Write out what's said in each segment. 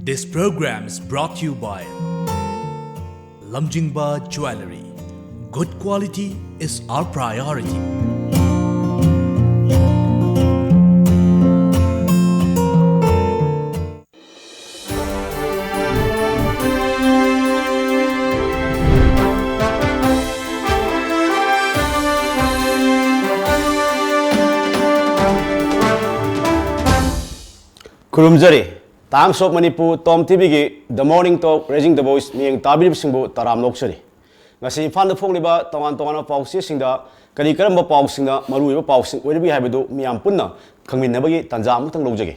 This program is brought to you by Lamjingba Jewelry. Good quality is our priority. Kurumjari, Times of Manipur, TOMTV ki The Morning Talk, Raising the Voice, miyang tabirib singbu taram loksari. Ngasi fan phong liba tongan pausi singda kani karamba pausingda maruiba pausing weribi haibedu miyam punna khangminnabagi tanja amutang lojage.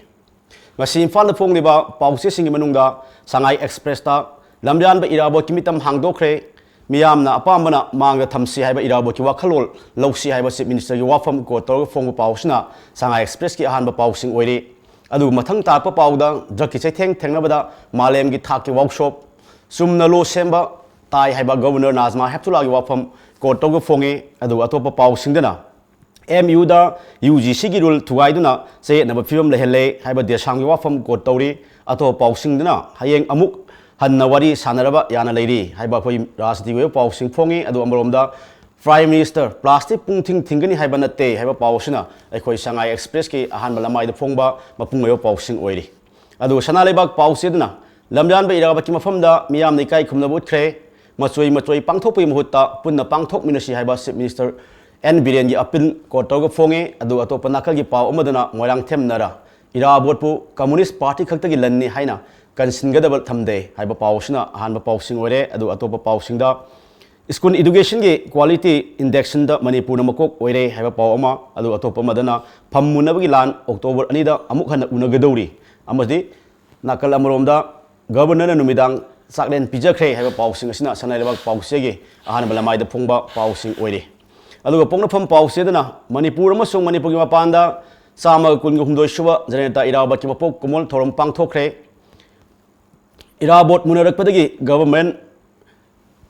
Ngasi fan phong liba pausi singi manungda Sangai Express ta lamjan ba irabo kimitam hangdokre miyamna apambana mangda thamsi haiba irabo ki wakhalol lawsi haiba Chief Minister ki wafam ko tor phong pausna Sangai Express ki ahan ba pausing oiri adu mathang ta pa pauda drug ki chaitheng thengnabada malem gi thak ki workshop sumna lo semba tai haiba governor Nazma Heptula gi wafam ko to go fongi adu atopa pau singdana MU da UGC gi rule thugaiduna se na ba film lehele haiba desang gi wafam ko tori ato pau singdana hayeng amuk hanna wari sanaraba yana leiri haiba khoi rajniti we pau sing fongi adu amromda Prime Minister plastic pungthing thingani haiba natte haiba pausina ekhoi Sangai Express ki ahan malamai da phongba mapungayo pausing oiri adu sana lebak pausidna lamjan ba iraba ki mafamda miyam nei kai khumna but khre machoi pangthokpi muhutta punna pangthok minasi haiba Chief Minister N Biren gi apin ko toga phonge adu atopa nakal gi pau amadana moirang themnara irabotpu Communist Party khakta gi lanni haina kansingadabal thamde haiba pausina ahan ba pausing oire adu atopa pausingda School education ki quality index da Manipur na makok oire haiba pau ama adu atopa madana phammunabagi lan October ani da amuk hana unagadori amadi nakal amromda governor na numidang saklen pijakre haiba pausing asina sanailabak pausege ahan balamai da phongba pausing oire adu POKNAPHAM pause dana Manipur amasung Manipur gi mapanda sama kunga humdoi suba janeta iraba ki mapok kumol thorom pangthokre irabot munarakpadagi government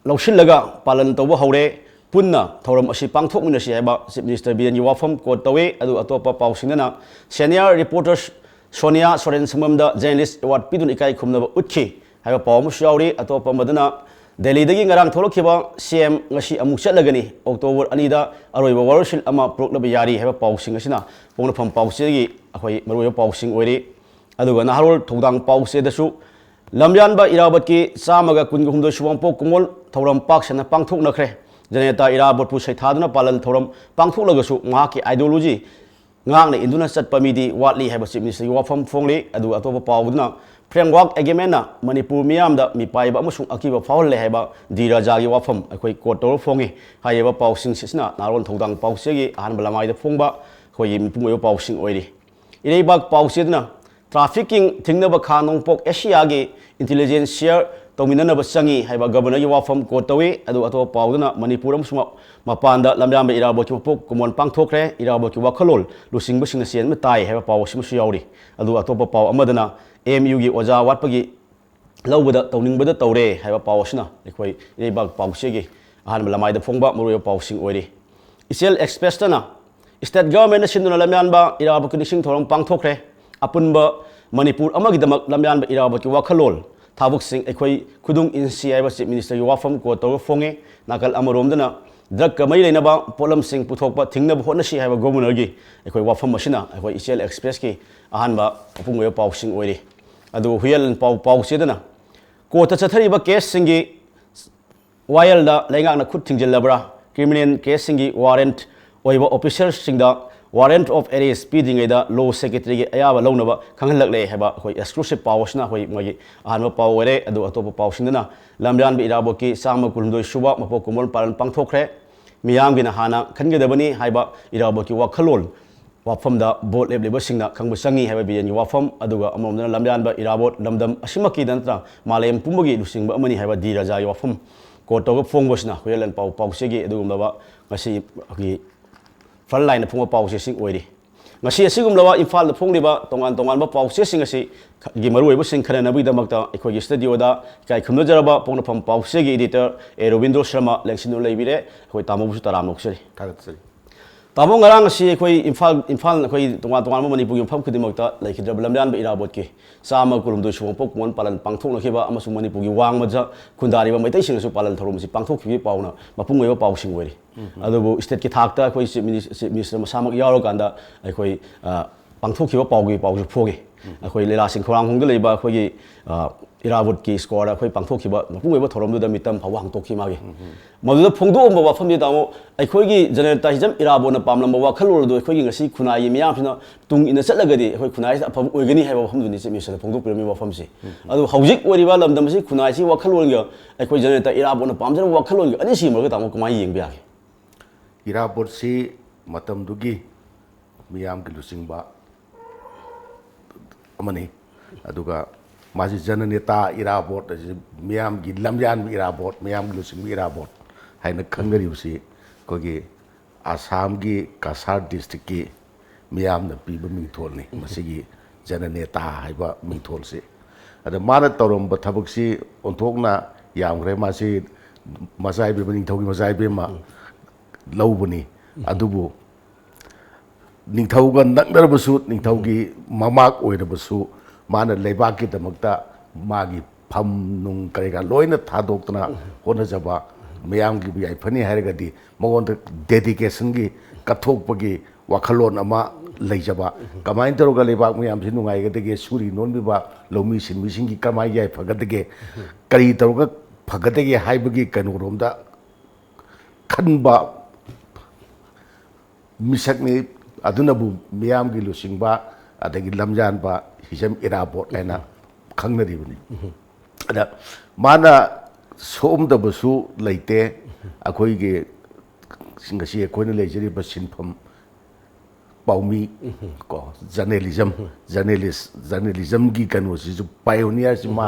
Lausilaga palan tawba haure punna thoram asi pangthok minasi haiba Chief Minister Biren gi wafam ko tawe adu atopa pausingna senior reporters Sonia Soren Samamda journalist award pidun ikai khumnaba utkhi haiba pawmu shauri atopa madana Delhi dagi ngarang tholokhiba CM ngasi amuk chatlagani October anida aroiba warshil ama proklaba yari haiba pausing asina POKNAPHAM pause gi akhoi maroiba pausing oiri aduga naharol thodang pause dasu lamjan ba irabat ki samaga kunga humdoi subang pok kumol thoram pak sana pangthok nakre janeta irabot pu saithaduna palan thoram pangthok lagasu nga ki ideology ngang na induna chatpa midi watli haiba Chief Minister gi wafam phongli adu atopa pawduna framework agreement na Manipur miyam da mi paiba amasung akiba faule haiba diraja gi wafam akhoi kotor phongi haiba pausing sisna naron thodang pause gi ahan balamai da phongba khoi mipungoyo pausing oiri ireibak pausedna trafficking thingnaba khanong pok Asia gi intelligence share tominanaba changi haiba governor gi wafam ko tawi adu ato pawduna Manipur amsuma mapanda lamjamba irabo ki pok kumon pangthokre irabo ki wakhalol lusingba singna sian ma tai haiba pawsim su yauri adu atopa paw amadana MU gi oja watpagi lawbada tawningbada tawre haiba pawsna ekhoi irebak pawsegi ahan lamai da phongba muroyo pawsing oiri Isel Express tana state government na sinduna lamyanba irabo ki nising thorong pangthokre apunba Manipur amagi damak lamyanba irabo ki wakhalol thabuk sing ekhoi khudung insi haiba Chief Minister gi wafam ko taw phonge nakal amromdana drug kamai leinaba polam sing puthokpa thingnaba honasi haiba governor gi ekhoi wafam masina ekhoi Isel Express ki ahanba apungoyo pausing oiri adu huyal pausedana ko ta chathariba case singi wayal da lengak na khut thingjellabra criminal case singi warrant oiba officers singda warrant of arrest piding da law secretary gi ayaba lawnaba khanghalakle haiba khoi exclusive powers na khoi magi ahanba pawere adu atopa pausingna lamjan bi irabo ki sama kulundoi suba mapok kumol paran pangthokre miyam gi na hana khangedabani haiba irabo ki wakhalol wafam da bot lebleba singna khangbu sangi haiba biyan gi wafam aduga amomdana lamjan ba irabot lamdam asimaki dantra malem pumbagi lusingba amani haiba diraja gi wafam ko toga phongbosna huyalan pausegi adugumlaba ngasi gi frontline phongba pause sing oiri ngasi asigumlaba imphal da phongliba tongan ba pause sing asi gi maruiba sing khana nabi damakta ekhoi gi studio da kai khumna jaraba POKNAPHAM pause gi editor A.ROBINDRO Sharma lengsinu leibire khoi tamobu taram noksari kagat sari तामो ngarang si khoi imphal khoi tonga manipur gi pham khudimakta laikhidra lamjan ba irabot ki sama kulum do shung pok mon palan pangthok nakhiba amasung manipur gi wang maja khundari ba maitai sing su palan thorum si pangthok ki pauna mapung oiba paw sing wari adubu state ki thakta khoi minister masamak yaro kanda khoi pangthok ki paw gi paw ju phogi khoi lela sing khorang hong de leiba khoi gi irabot ki score khoi pangthok ki ba mapung oiba thorum da mitam phawang tok ki magi मधुद फोंदोम वाफम तामो अखोगी जनरताइजम इराबोना पामलम वाखलोल दो अखोगी ngasi खुनाई मियाफिना तुंग इन चलगदि अखोई खुनाई अफम ओइगनी हाइबा वाफम दुनि मिसद फोंदोक पिरमी वाफम से अदु हौजिक ओरिबा लमदम से खुनाई से वाखलोल ग अखोई जनरता इराबोना पामजन वाखलोल ग अनि सिमरग तामो कमाई येंग बियागे इराबोट से मतम दुगी मियाम की लुसिंगबा अमनी अदुगा माजी जननेता इराबोट मियाम की लमजान इराबोट मियाम की लुसिंग इराबोट हाइना खंगरिबसी कोगी आसाम की कासार डिस्ट्रिक्ट की मियाम न पीब मिंथोलनी मसिगी जननेता हाइबा मिंथोल से अद माना तौरम थबकसी ओंथोकना यामग्रे मासी मसाई बे निंथौगी मसाई बे मा लौबनी अदुबु निंथौगा नंगरबसु निंथौगी ममाक ओइरबसु माना लेबाक की दमकता मागी फम नुंग करेगा लोइना थादोक्तना होनजबा मयाम की भी फनी हैरगदी मगोन डेडिकेशन की कथोपगी वाखलोन अमा लेजबा कमाइन तरोगा लेबाक मयाम से नुंगाइगदगे सूरी नोनबिबा लौमी सिनमिसिंग की कमाई याय फगदगे करी तरोगा फगदगे हाइबगी कनोरोमदा खनबा मिसकनी अदुनबु मयाम की लुसिंगबा अदगी लमजानबा हिजम इराबोट लेना खंगनरिबनी अदा माना सोमदबसु लेते अखोइगे सिंगसी अखोइना लेजरिबा सिनफम पाउमी को जर्नलिज्म की कनोसी जो पायोनियर सिमा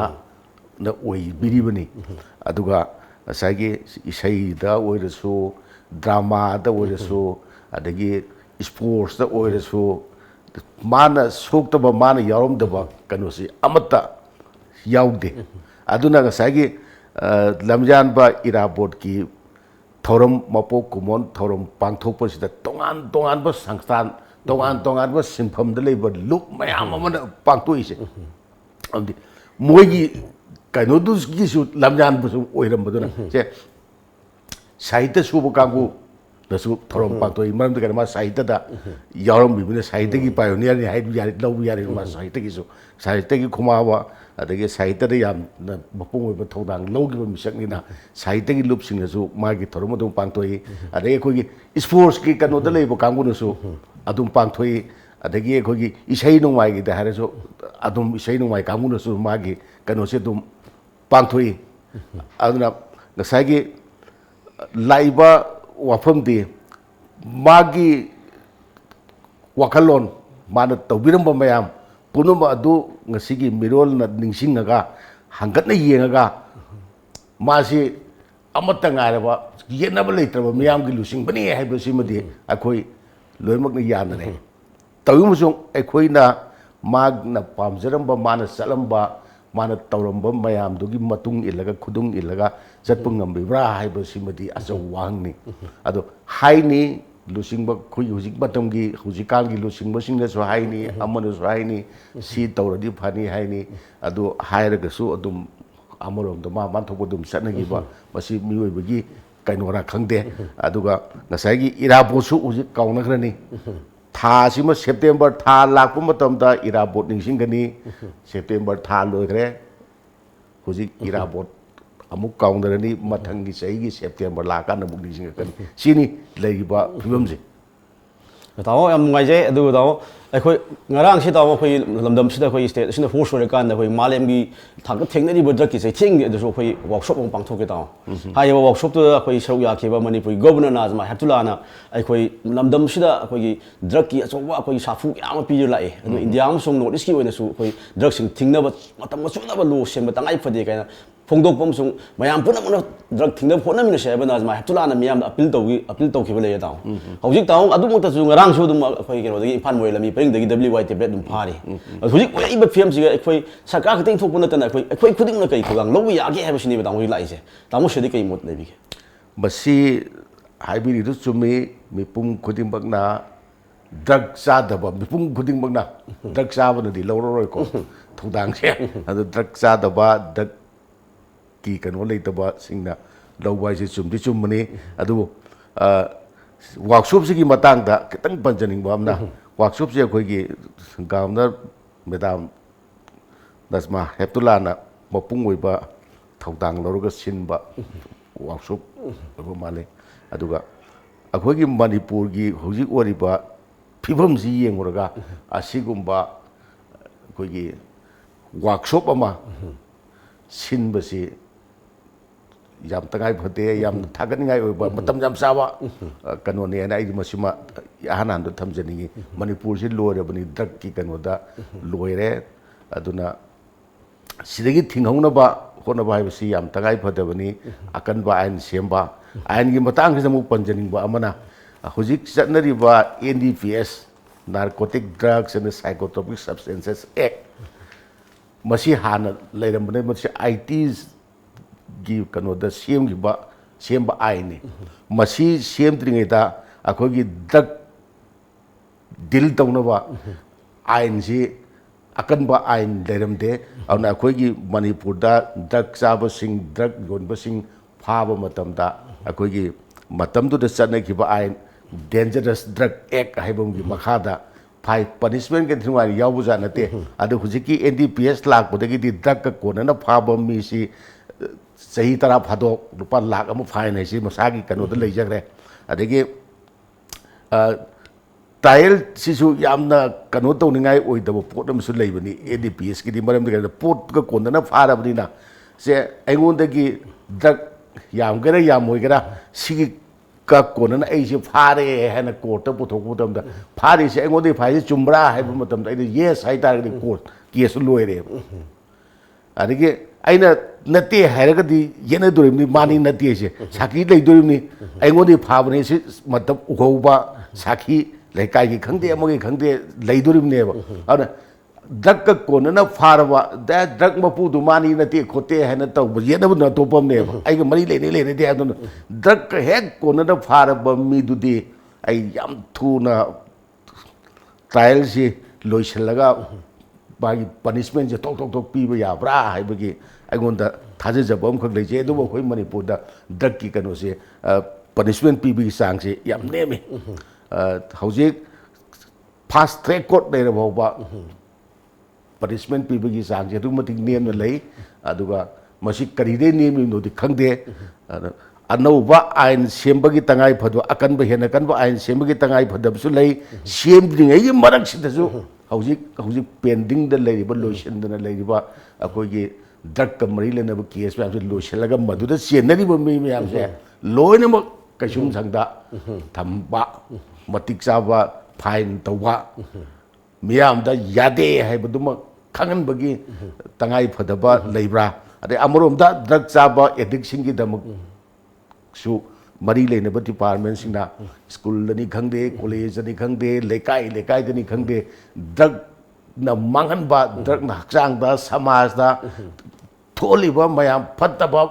न ओइ बिरिबनी अदुगा असागे इसैदा ओइरसु ड्रामा दा ओइरसु अदगी स्पोर्ट्स दा ओइरसु माना सोक्तबा माना यारोमदबा कनोसी अमत्ता याउदे अदुना गसागे लमजानबा इराबोट की थौरम मपोक कुमोन थौरम पांथोकपसिदा तोंगान तोंगानबा संस्थान तोंगान सिंफमदा लेबा लुक मयाम अमना पांथोइसे अमदि मोइगी कनोदुसगिसु लमजानबसु ओइरमबदुना से साहित्य सुबो कांगु दसु थौरम पांथोइ मरमदा करमा साहित्यदा यारम बिबिने साहित्य की पायोनियर नि हाइद यारि लौ यारि मा साहित्य की खुमावा अदगे साहित्य दे याम मपुंग ओइबा थौदांग लौगिबा मिसकनिना साहित्य की लुपसिंगसु मागी थौरम अदुम पांथोइ अदगे खोगी स्पोर्ट्स की कनोदा लेबा कांगुनसु अदुम पांथोइ अदगे खोगी इसै नोंमाइ गी दाहारसु अदुम इसै नोंमाइ कांगुनसु मागी कनोसे दुम पांथोइ अदुना गसागी लाइबा वाफम दे मागी वाखलोन माना तौबिरम मयाम पुनुम अदु ngasi mirol na ningsingaga hangatna yengaga masi amata ngaraba yenaba leitraba miyam gi lusing bani haiba simadi akhoi loimak na yanare tawimsung akhoi na magna pamjaramba mana salamba mana tawramba mayam dugi matung ilaga khudung ilaga jatpungam bibra haiba simadi aso wangni ado haini लुसिंगबा खुई हुजिक बतमगी हुजिकाल की लुसिंगबा सिंगना सो हाइनी अमन सो हाइनी सी तौरदी फानी हाइनी अदो हायरगसु अदुम अमरोम the मा मानथोबो दुम सनगिबा मसी मियोइबगी काइनोरा खंगदे अदुगा नसाइगी इराबोसु हुजिक काउनखरनी था सिमा September था लाखपु मतमदा इराबोट निंसिंगनी September था लोइखरे हुजिक इराबोट अमुक काउंडरनी मथंगी सही September Laka नमुक निसिंगकनी सिनी लेगिबा फिबमजे ताओ याम नुगाइजे अदु ताओ अखोय ngarang si taw khoi lamdam sida khoi state sina force ore kan da khoi malem gi thak thengna ri bodra ki sei thing de so khoi workshop ong pangthok ke taw ha ye workshop to khoi saruk ya kheba manipuri governor nazma hatula na khoi lamdam sida khoi gi drug ki achowa khoi safu yam pi ju lai adu india am song notice ki oina su khoi drug sing thingna ba matam ma chuna ba lo sem ba tangai phade kaina फोंदोकपम सुं मयाम पुनमन drug थिंगना फोनमिन seven आज मा हतुला ना मियाम appeal तौखिबा ले ताउ हौजिक ताउ अदुमत सु ngarang सु दुम अखोय केनो दगी इफान मोय लमी पेरिंग दगी WY टेबलेट दुम फारी हौजिक ओइबा फेम सिगा अखोय सरकार खतिंग थोपन तना अखोय खुदिंग न कई खुगांग लौ यागे हैबसिनी बताउ लाइसे तामो सेदि कई मोत लेबी बसी haibiri chumi mipum khudingmakna drug chadaba mipum khudingmakna drug chabana di lororoi ko thudang se adu drug chadaba drug ki kano leitaba singna lawai se chumdi chumani adu workshop sigi matang da kitang panjaning bamna workshop se khoi gi governor madam Nasma Heptulana mapung oiba thawdang loroga sinba workshop aba male aduga akhogi Manipur gi hojik oriba phibam ji yenguraga asigumba khogi workshop ama sinbasi yam tangai phate yam thagatningai oiba matam jam sawa kanone na ai masima hanan do thamjani Manipur si loire bani drug ki kanoda loire aduna sidagi thinghauna ba hona ba haibasi yam tangai phadabani akan ba ain semba ain gi matang gi mu panjaning ba amana hojik chatnari ba NDPS Narcotic Drugs and Psychotropic Substances Act masi hana leiramne masi ITs gi kanoda semba aini masi semdringai da akhogi drug deal taunaba ain si akan ba ain leiramde auna akhogi Manipur da drug chaba sing drug yonba sing phaba matamda akhogi matamdu da channa ki ba ain Dangerous Drug Act haibam gi makhada phai punishment ke thingwa yawu janate adu hujiki NDPS lak bodagi di drug ka konana phaba mi si sahi tara phado rupa lakh amu fine hai si masagi kano da leijagre adagi trial sisu yamna kano to ningai oidaba pot am su leibani NDPS ki di maram de pot ka konana phara bani se aingon dagi drug yam gara yam hoi gara sigi ka konana ai se phare hena court ta puthok putam da phare se aingon de phai chumbra hai matam da yes hai tar di court case loire adagi aina nate hairagadi yena dorimni mani nate se saki lei dorimni aingodi phabne se matam ukhauba saki leikai gi khangde amogi khangde lei dorimne ba ana drug ka konana pharwa da drug mapu du mani nate khote hena taw yena bu na topam ne ba ai ga mari le ne de adun drug ka hek konana pharba mi du de ai yam thuna trial si loisalaga bagi punishment je tok piba ya bra hai bagi aigonda thaje jabam khak leje du bo khoi Manipur da drug ki kano se punishment pibi sang se yam nemi hojik fast track court nei ra ba punishment pibi gi sang je du matik nem na lei aduga masi kari de nem no di khangde anauba ain sembagi tangai phadu akan ba hena kan ba ain sembagi tangai phadab su lei sembding ai marak sidasu hojik pending da leiriba lotion da leiriba akogi drug ka mari lena ba case ba lotion laga madu da senari ba mi yam se loina ma kasum sangda thamba matik chaba fine tawa miyam da yade hai baduma khangan bagi tangai phadaba leibra ade amorom da drug chaba addiction gi damak su mari leina ba department singna school ni khangde college ni khangde lekai ni khangde drug na mangan ba drug na hakchang da samaj da tholi ba mayam phatta ba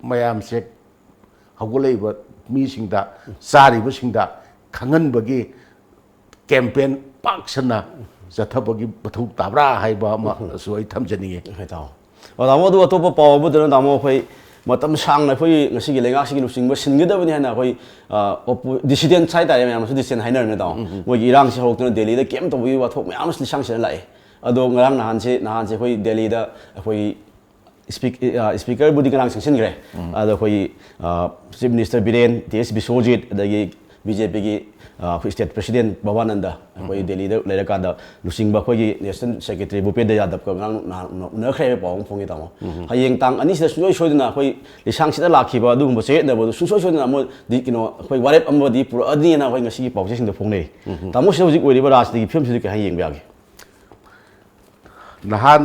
mayam se hagulei ba mi singda sari ba singda khangan bagi campaign paksana zathabagi bathu tabra hai ba ma so ai thamjani hai taw damo du atopa paw bu de damo khoi matam sang na khoi ngasi gi lenga sigi lusing ba singedabani hana khoi dissident sai ta yam su dissident hainer na daw mo gi irang se hok tu Delhi da kem to bi wa thok myam li sang se lai ado ngarang nahan se khoi Delhi da khoi speaker budi ngarang sing gre ado khoi chief minister Biren TS Biswajit adagi BJP gi state president Bhavananda khoi Delhi da lera ka da lusing ba khoi national secretary Bhupendra Yadav ka ngang na khre pawng phongi tamo hayeng tang ani se soi soi na khoi lisang sida lakhi ba du mo se na bo su soi na mo di kino khoi warep am di pura adi na khoi ngasi paw se sing da phongnei tamo se hojik oi ba rajniti film se ka hayeng ba gi nahan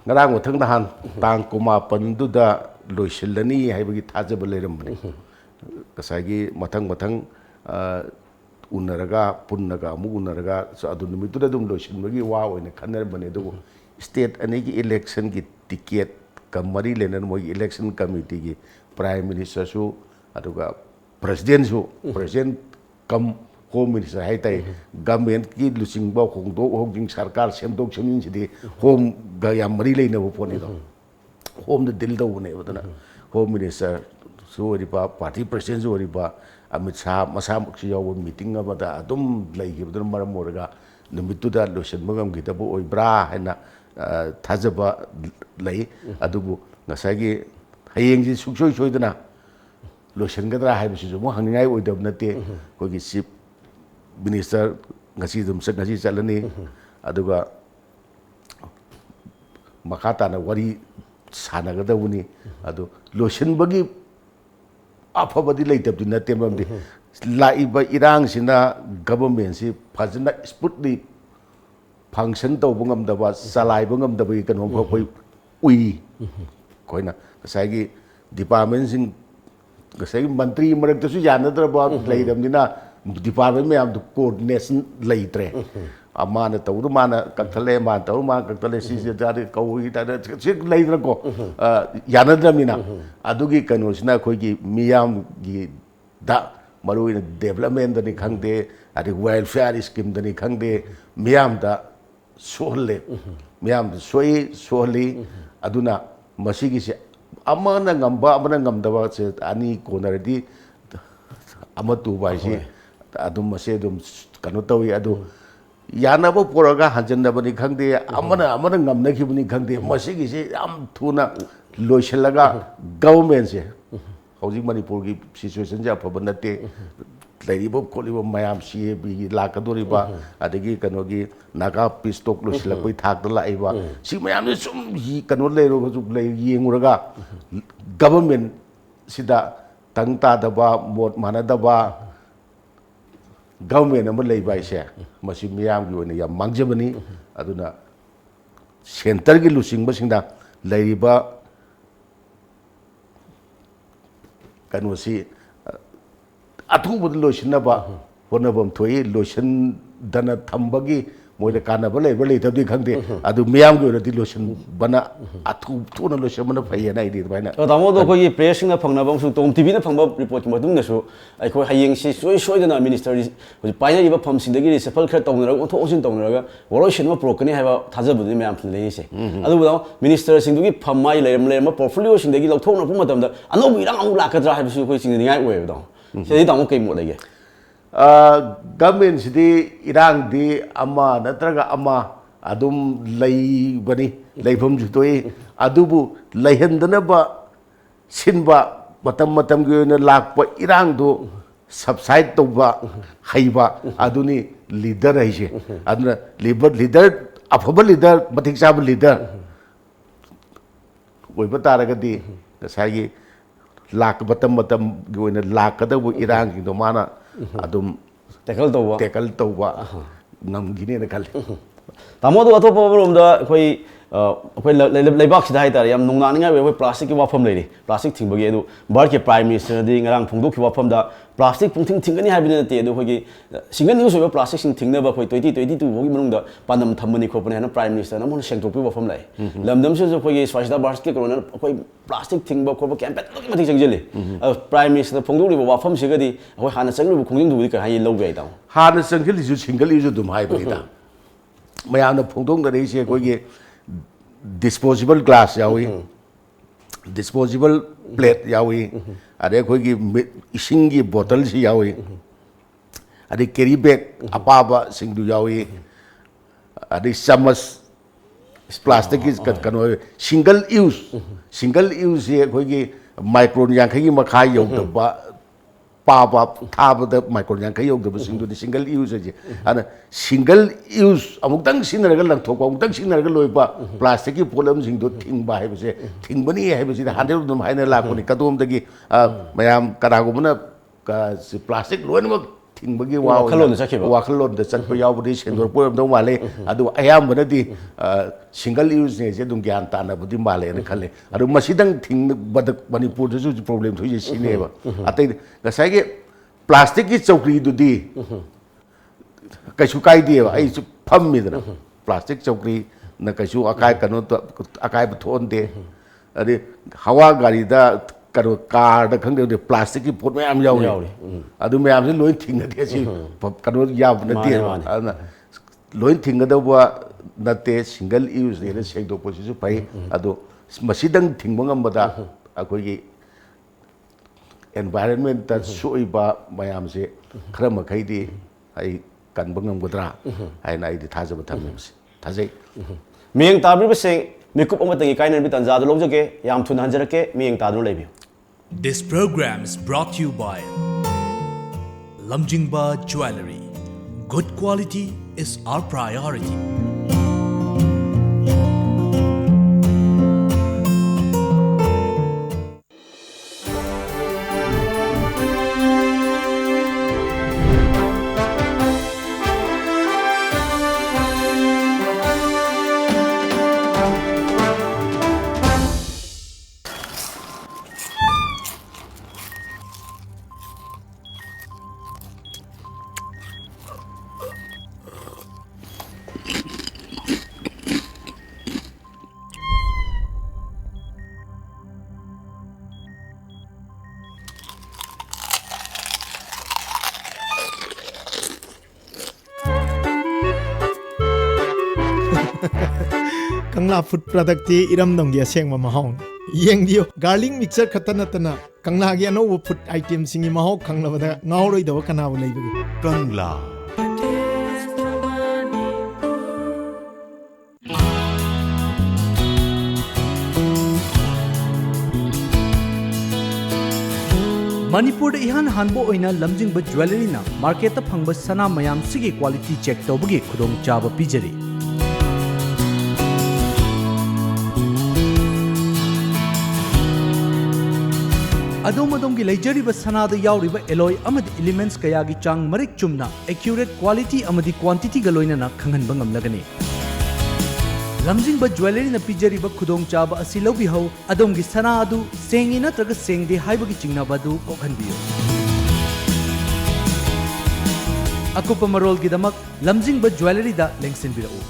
ngarang uthang nahan tang kuma pandu da loisilani haibagi thajaba leiram bani kasagi mathang unaraga punnaga mu unaraga so adu nimitu da dum loisinbagi wa oina khanar bani du state ani gi election gi ticket kamari lenan mo election committee gi prime minister su aduga president kam home minister hai tai government ki lusingba khongdo hojing sarkar semdok semin sidi home ga yam mari leina bo poni do home the dil do ne badana home minister so ri pa party president so ri pa Amit Shah masa maksi yaw meeting abada adum lai gi badana maram moraga numitu da lotion magam gi tabu oi bra haina thajaba lai adubu ngasagi hayeng ji suksoi soidana lotion gadra hai bisu mo hangingai oi dab nate ko gi chief minister ngasi dum sak ngasi chalani aduga makata na wari sana gada uni adu lotion bagi afabadi leitab di nate mamdi laiba irang sina government si fajna sputly function to bungam daba salai bungam daba kan hom ko ui koina kasagi department sing kasagi mantri marak su janadra ba leidam dina department me am coordination leitre amana tawru mana kaktale ma tawru ma kaktale si jari kawi ta si leidra ko yanadra mina adugi kanusna khoi gi miyam gi da maruina development dani khangde adi welfare scheme dani khangde miyam da sohle miyam soi sohli aduna masigi se amana ngamba amana ngamdaba se ani konardi amatu bai si adum mase dum kanu tawi adu yanaba poraga hanjandabani khangde amana ngamna khibuni khangde masigi se am thuna loishalaga government se hojik manipur gi situation ja phabanate lairibo kholibo mayam si bi lakadoriba adigi kanogi naga pistok loislakoi thak da laiba si mayam ne sum hi kano leiro ju lei yenguraga government sida tangta daba mot manadaba government am lei bai se masi miyam gi ona yam mangjabani aduna center gi lusingba singda lairiba kanu si athubud lotion ba honabam thoi lotion dana thambagi moida kanaba lei tabdi khangde adu miyam gi odi lotion bana athu thuna lotion bana phai na idi baina tamo do ko yi pressing na phangna bang su tom tv na phangba report ma dung na su ai ko hayeng si soi dana minister ji paina iba pham sindagi sefal khar tawna ra tho osin tawna ra worotion ma prokani haiba thajabu ni miyam lei se adu bu minister singdugi phammai leram portfolio sindagi lokthona pu matam da anobu irang amu lakadra haiba su ko sing ni ngai we do Jadi tamu kayak mau lagi. Government sidi irang di ama natraga ama adum lay bani lay pom jutoi adubu layhendana ba sinba matam guna lakpa irang do subside to ba haiba aduni leader aise aduna leader afaba leader matik sab leader woi batara gadi sai lak batam goina lakada bu irang do mana adum tackle to ba nam gine na kal tamo do atop problem da koi koi leibak sida hai tar yam nungna ninga we plastic ki wafam leiri plastic thingba ge do bar ke prime minister di ngarang phungdok ki wafam da plastic pungthing thingani haibine te do koi single news we plastic sing thingna ba koi 2022 bogi manung da panam thamani khopane hana prime minister na mon sengtok pi wafam lai lamdam se koi swachita bars ke corona koi plastic thingba khop campaign to ki mathi jangjeli prime minister phungdok ri wafam se ga di koi hana changlu khongjing du ka hai lo gai ta hana changli ju single use dum hai bari da mayam na phungdok da rei se koi ge disposable glass yawi disposable plate yawi ade khoi gi ising gi bottle si yawi ade carry bag apaba sing du yawi ade chamas plastic is kano single use ye khoi gi micron yang khai gi makha yau da ba pa thaba da micron yang khai yau da sing du single use je ana single use amuk dang sinaraga lang thok amuk dang sinaraga loi ba plastic ki problem sing do thing ba hai bse thing bani hai bse da handle dum hai na la ko ni kadom dagi mayam karago muna ka plastic loi na thing bagi wa wakhalon da chan ko yaw budi sendor po do male adu ayam bana di single use ne je dum gyan ta na budi male na khale adu masidang thing badak manipur ju problem thoi je sine ba atai ga sai ge plastic ki chokri du di kaisu kai di ba ai su pham mi da plastic chokri na kaisu akai kanu akai thon de ade hawa gari da กระโดดการ์ดครั้งเดียวเดี๋ยวพลาสติกที่พดไม่อ้ำยาวเลยดูไม่อ้ำสิล้วนทิ้งกันเดียวสิกระโดดยาวนั่นเดียวล้วนทิ้งกันเดียวว่านั่นเตะซิงเกิลยูสเนี่ยเช็คดูโพสิชั่นไปดูมาสิดังทิ้งบังคับมาได้คุย environment แต่ช่วยบ้าไม่อ้ำสิครั้งมาใครดีไอ้กันบังคับกุตระไอ้นายที่ท่าจะมาทำยังไงท่าจะมีอย่างตาบริบสิ่งมีคุปอมตั้งอีกการนึงเป็นตันจาดุลงจักเกยามทุนหันจักเกมีอย่างตาดุลเลยบิว This program is brought to you by Lamjingba Jewelry. Good quality is our priority. Kangla food product ti iram dong dia seng ma mahong yeng dio garlic mixer khatana tana kangla gi ano food item singi maho kangla bada ngauroi do kana bu lei bi Kangla. Manipur ihan hanbo oina lamjingba jewelry na market ta phangba sana mayam sigi quality check tawbagi khudong chaba pijari. Adom adom gi leijariba sanada yauriba alloy amadi elements kaya gi chang marik chumna accurate quality amadi quantity ga loina na khanganba ngamlagani. Lamjingba jewelry na pijariba khudong chaba asi lobi hau adom gi sana adu sengi natraga sengde haibagi chingnaba du kokhanbiyo. Akupa marol gi damak Lamjingba jewelry da lengsinbirao.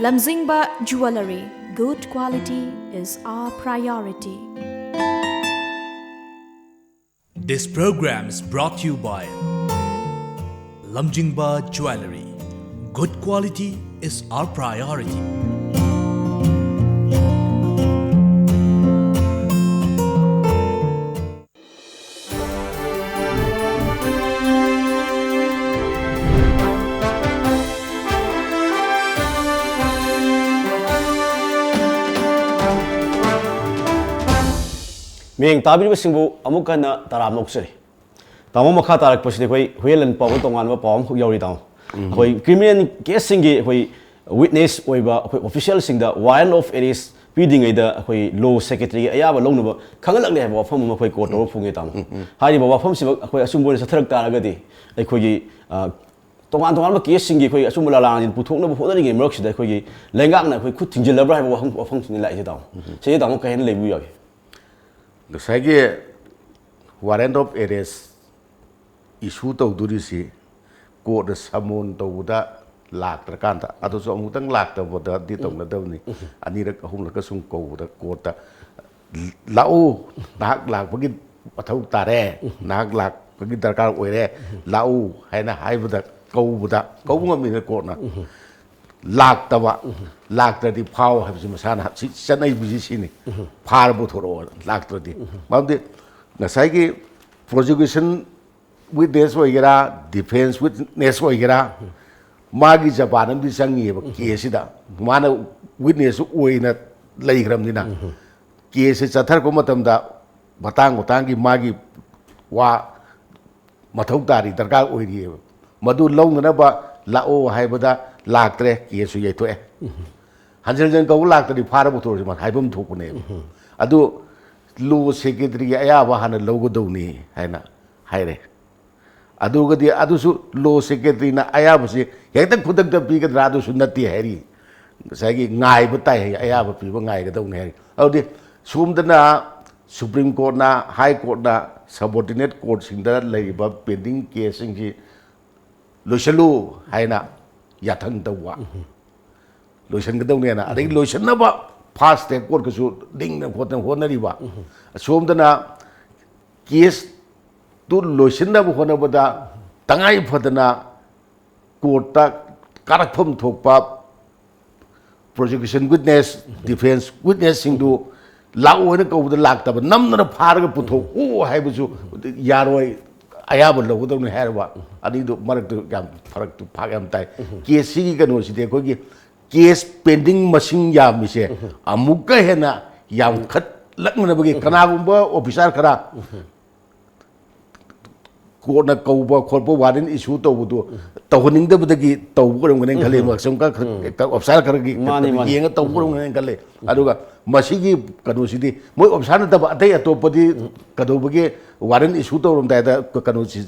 Lamjingba Jewelry. Good quality is our priority. This program is brought to you by Lamjingba Jewelry. Good quality is our priority.มีอย่างตาบิบสิงบูอามุกันนะตารามนกสิตามมาข้าตาลักพอสิเดคุยเฮลันปาวตรงงานว่าปาวมคุยยาวดีตามคุยคริมินัลเคสสิงกีคุยวิทเนสคุยว่าคุยออฟฟิเชียลสิงดาวันออฟเอริสปีดิ้งไอ้เดาคุยโลเซคเรตรีไอ้ยาบลงนูบขังหลังเนี่ยบอกฟังมาคุยโกรธเราฟุ้งไอ้ตามหายบอกว่าฟังสิว่าคุยอสุมบุญสัตว์รักตาลักดีไอ้คุยตรงงานว่าเคสสิงกีคุยอสุมบุญลาลางจินปุถุงนูบพูดอะไรกันมรกสิได้คุยแรงกักนะคุยคุดถึงจินเลบไรบอกว่าฟังสินี่แหละไอ้ตามใช่ตามก็เห็นเลยบุยอ่ะใช่กี่warrant of arrest issue ตัวดูดิสิกูจะสมุนตัวได้หลักตระการแต่อัตโนมัติตั้งหลักแต่ว่าได้ที่ตรงนั้นเดิมนี่อันนี้เราคงเราก็ส่งกูแต่กูแต่เรานักหลักพวกนี้ปัทอุตาแร่นักหลักพวกนี้ตระการอวยแร่เราให้นะให้บุตรกูบุตรกูมันมีแต่กูนะหลักแต่ว่าหลักแต่ที่เผาให้เป็นสมชานะฉันไอ้บุญชินี่พาเราบุตรโอหลักตัวที่บางทีน่ะใช่กี่ prosecution witness ว่าอย่างไร defense witness ว่าอย่างไรมากี่จะผ่านนั้นที่สังเกตว่าเคสได้มาเนี่ย witness อวยนะเลยคำนี้นะเคสจะถ้าเขามาทำได้บัตรกี่มากี่ว่ามาทุกตาดีตระการอวยดีมาดูลงนะว่าละโอให้บุตรหลักแต่เคสใหญ่ตัวฮันเซนเจนก็หลักแต่ที่พาเราบุตรจะมาให้ผมถูกคนเองอะดูลูเซกิตรีอาญาว่าฮันโลกดูนี่ให้นะให้เลยอะดูก็ดีอะดูสุลูเซกิตรีนะอาญาบุษย์ยังตั้งพูดตั้งแต่ปีกันราดูสุนัตติให้รีใช่กี่ง่ายบุตรให้อาญาบุษย์ว่าง่ายก็ต้องให้เอาดิสุมตนะสุพรีมโคร์ทนะไฮโคร์ทนะ subordinate court สิ่งนั้นเลยแบบ pending case สิ่งที่ลุชลูให้นะอย่าทันตัวลุชันก็ต้องเนี่ยนะอะไรลุชันนะว่า past แต่กดก็สุดดิ้งนะคนนั้นคนนั้นดีว่าสมมตินะ case तो लोइसिनब होनबदा तंगाई फदना कोर्टा कारकफम थोकपा prosecution witness defence witness सिंधु लाओन कौबद लाक्तब नमना फारग पुथो ओ हाइबसु यारोय अयाब लौगदौन हैरबा अनिदो मरक याम फरक तो फाग याम ताई केस सिगी कनो सिदे कोगी केस पेंडिंग मसिंग यामिसे अमुक हेना याम खत लक्मनबगी कनागुंबा ऑफिसर खरा कोर्टना कौबा खोरपा वारन इशू तौबदो तौहनिंगदबदगी तौबगरमगने खले मक्सम का ऑफिसर खरगी येंग तौबगरमगने खले अदुगा मसिगी कनोसिदी मोय ऑफिसर नतब अतै अतोपदी कदौबगे वारन इशू तौरमदायदा कनोसि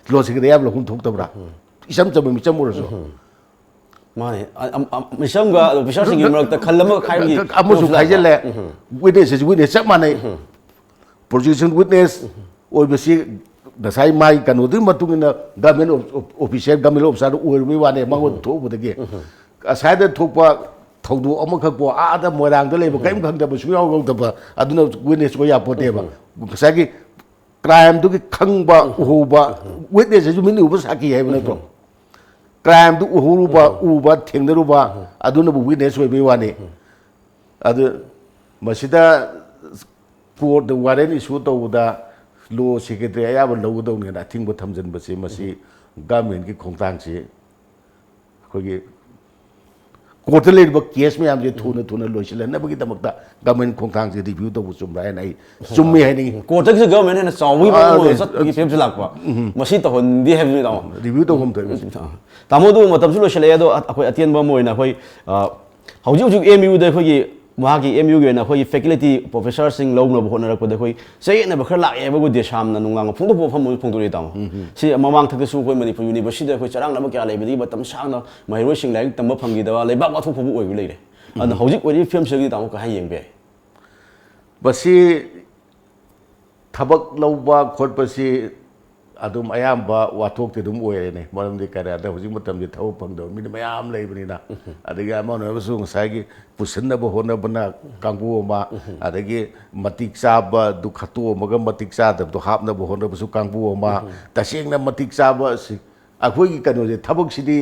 लॉसिगदे याब लहुम थोक्तबरा इसम चम मिचम उरसो माने मिसमगा ऑफिसर सिंग मरकता खल्लम खाइगी अमसु खाइजले विटनेस चप माने प्रोसिक्यूशन विटनेस ओइबसी दसाई माई कनोदि मतुंगिना गवर्नमेंट ऑफिसर गवर्नमेंट ऑफिसर ओइरबि वाने मंगो थोबदगे असाइदा थोपा थौदु अमखपो आदा मोरांग लेब कैम खंगदब सुयाव गौदब अदुना विटनेस को यापोतेबा सागी क्राइम दुगी खंगबा उहुबा विटनेस जु मिनि उबा साकी हैबन तो क्राइम दु उहुरुबा उबा थेंगनरुबा अदुना बु विटनेस ओइबि वाने अदु मसिदा कोर्ट वारेन इशू तौदा लो सेक्रेटरी अयाब लौगदौने अथिंग थमजनबसे मसी गवर्नमेंट की खोंगतांग से अखोगी कोर्ट लेब केस में आमजे थुना थुना लोइसलनबगी दमकता गवर्नमेंट खोंगतांग से रिव्यू तब चुमरायन आई चुम्मी हैनी कोर्ट से गवर्नमेंट ने चावी सत्गी फेम से लाकपा मसी तहनदी हैबनि दाओ रिव्यू तो हम तामोदु मतम लोइसले अदो अखोय अतियनबा मोइना अखोय हौजी हौजी एमयू दे अखोगी मागी एमयू गे ना अखोई फैकल्टी प्रोफेसर सिंग लौनब होनरकपद अखोई सयेनब खर लाएबगु देशामना नुंगांग फोंदो फम फोंदोरि ताम सि ममांग थकसु अखोई मणिपुर यूनिवर्सिटी अखोई चरांगनब क्या लेबदि मतम सांगना महिरोइ सिंग लाइक तंब फंगिदवा लेबा वाथो फबु ओइबि लेरे अन हौजिक ओइरि फिल्म सगि ताम का हाय येंबे बसी थबक लौबा खोटपसी अदुम अयाम्बा वाथोक तेदुम ओइरेने मरमदि करादा हौजिक मतमदि थौ फंगदो मिन मयाम लेबनिना अदगी अमनबसु ngसागी पुसनब होनबना कांगबुमा अदगी मतिक चाबा दुखतो मग मतिक चादब तो हापनब होनबसु कांगबुमा तसेंगना मतिक चाबा अखोगी कनोजे थबक सिदी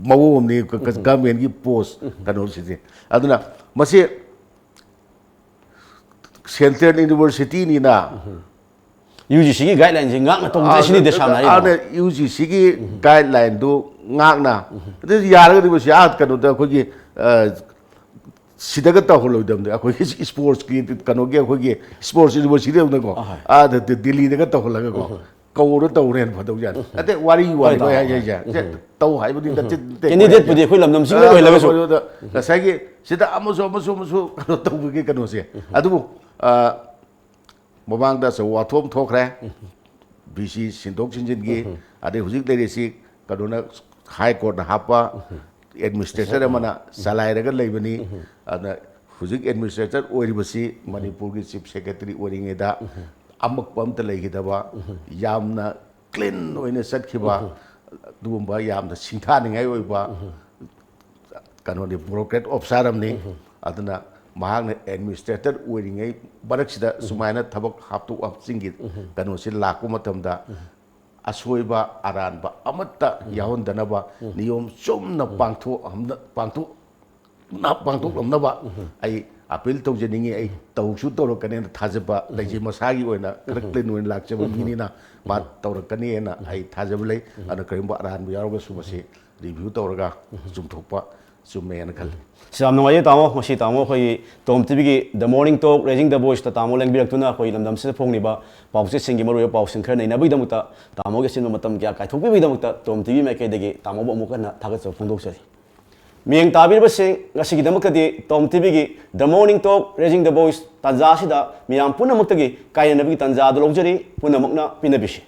मवोमनि गवर्नमेंट की पोस्ट कनो सिदी अदुना मसे सेंट्रल यूनिवर्सिटी नीना UGC की गाइडलाइन से ngang tong je sini desam na ane UGC की गाइडलाइन दो ngang ना तो यार का दिवस याद करो तो कोई सीधा का हो लोग दम कोई स्पोर्ट्स की कनो के कोई स्पोर्ट्स यूनिवर्सिटी उन्हें को दिल्ली का तो हो लगा को कौर तो उन्हें फटो जान अते वारी को है तो हाई बदी कैंडिडेट पुदे कोई लमनम सिंग लो लगा सो सागी सीधा अमसो कनो तो के कनो से अदु ममांग दा वाथोम थोखरे बीसी सिंदोक सिंजिनगी अदे हुजिक लेरेसी कदोना हाई कोर्ट हापा एडमिनिस्ट्रेटर मना सलाइरगा लेबनी अदा हुजिक एडमिनिस्ट्रेटर ओइरिबसी मणिपुर की चीफ सेक्रेटरी ओरिंगेदा अमक पमत लेगिदबा यामना क्लीन ओइने सटखिबा दुबा यामना सिंथानिंगाय ओइबा कनोनि ब्यूरोक्रेट ऑफिसर हमनी अदना महांग एडमिनिस्ट्रेटर ओइरिंगै बरक्सिदा सुमायना थबक हापतु अपसिंगी कनोसि लाकु मतमदा असोइबा अरानबा अमत्ता याहोंदनबा नियम Chumna पांथो हमनबा I appeal तौजनिंगे I तौसु तौरकने थाजबा लैजे मसागी ओइना clean ओइन लाक्चबा मिनिना मा तौरकनेना आई थाजब लै अन करिमबा अरानबा यारोगा सुमसे रिव्यू तौरगा चुमथोपा चुमेन खल साम नंगाये तामो मसी तामो खoi tom tv की the morning talk raising the voice ता तामो लेंबिरक्तुना खoi लमदम से फोंगनिबा पाउसे सिंगी मरो पाउ सिंखर नै नबि दमुता तामो के सिन मतम क्या काइथोपि बि दमुता tom tv मे के देगे तामो बो मुकना थागत स फोंदोक सरी मियंग ताबिरबा सिंग ngasi दमकदि tom tv की the morning talk raising the voice तंजा सिदा मियाम पुनमक्तगी कायनबि तंजा द लौजरी पुनमक्ना पिनबिसि